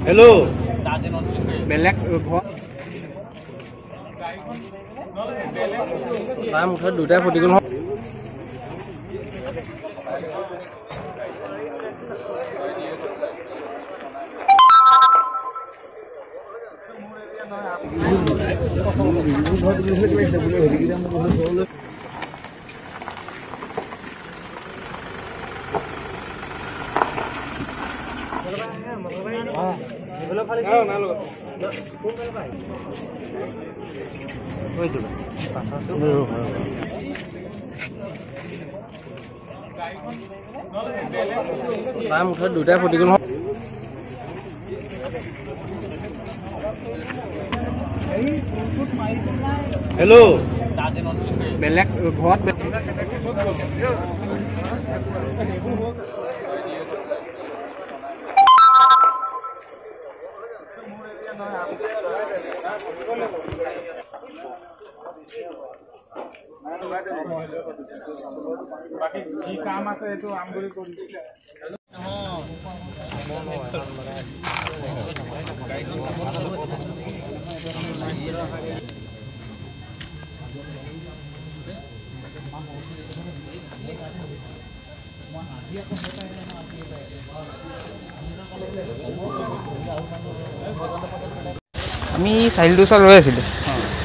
Hello. Relax Tam মুঠত দুটা ফুটি গ'ল Tam মুঠত দুটা ফুটি গ'ল Hello. Relax ঘৰত বাকি কি কাম আছে এটো আমগুলি কৰি আমি চাইল্ডুচত ৰৈ আছিলোঁ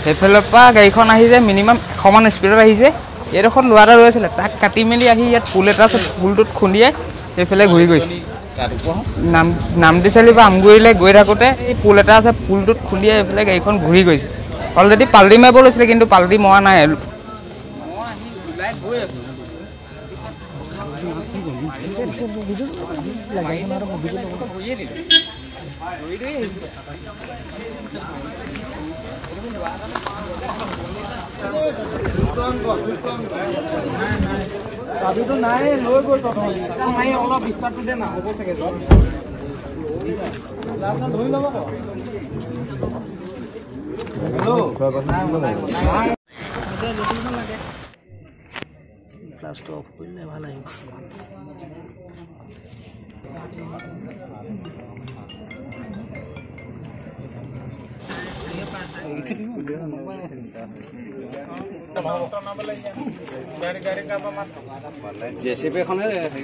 সেইফালৰ পৰা গাড়ীখন আহিছে মিনিমাম 100 মান স্পীডত আহিছে এইডোখৰত ল'ৰা এটা ৰৈ আছিলে তাক কাটি মেলি আহি ইয়াত পুল এটা আছে পুলটোত খুন্দিয়াই সেইফালে ঘূৰি গৈছে নামটি চালি পৰা আমগুৰিলৈ গৈ থাকোঁতে এই পুল এটা আছে পুলটোত খুন্দিয়াই এইফালে গাড়ীখন ঘূৰি গৈছে অলৰেডি পাল্টি মাৰিব লৈছিলে কিন্তু পাল্টি মৰা নাই চাবিটো নাই লৈ গৈ মাৰি অলপ বিস্তাৰটো দে না হ'ব চাগে ধৰি ল'ব ক্লাছটো অফ কৰিলে ভাল আহিব জেচিপি খনে হেৰি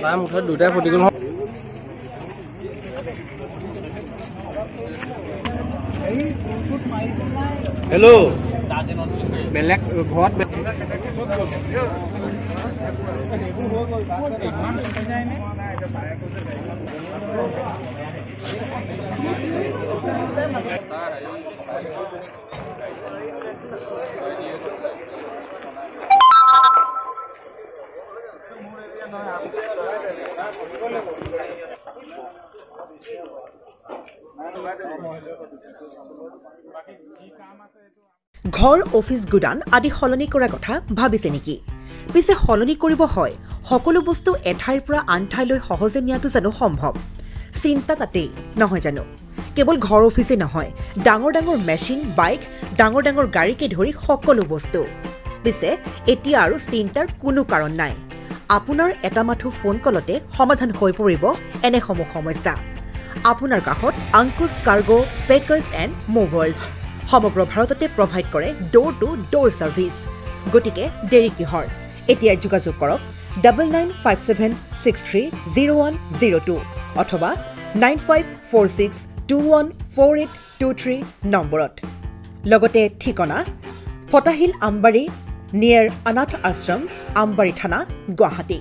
তাৰ মুঠত দুটা ফুটি গ'ল Hello. Relax ঘৰত ঘৰ অফিস গুদান আদি সলনি কৰা কথা ভাবিছে নেকি পিছে সলনি কৰিব হয় সকলো বস্তু এঠাইৰ পৰা আন ঠাইলৈ সহজে নিয়াটো জানো সম্ভৱ চিন্তা তাতেই নহয় জানো কেৱল ঘৰ অফিসে নহয় ডাঙৰ ডাঙৰ মেচিন বাইক ডাঙৰ ডাঙৰ গাড়ীকে ধৰি সকলো বস্তু পিছে এতিয়া আৰু চিন্তাৰ কোনো কাৰণ নাই আপোনাৰ এটা মাথো ফোন কলতে সমাধান হৈ পৰিব এনে সমস্যা আপোনাৰ কাষত আংকুশ কাৰ্গো পেকাৰ্ছ এণ্ড মুভাৰ্ছ সমগ্ৰ ভাৰততে প্ৰভাইড কৰে ডোৰ টু ডোৰ সাৰ্ভিস গতিকে দেৰি কিহৰ এতিয়া যোগাযোগ কৰক 9957630102 অথবা 9546214823 নম্বৰত লগতে ঠিকনা ফটাহিল আমবাৰী নিয়াৰ অনাথ আশ্ৰম আমবাৰী থানা গুৱাহাটী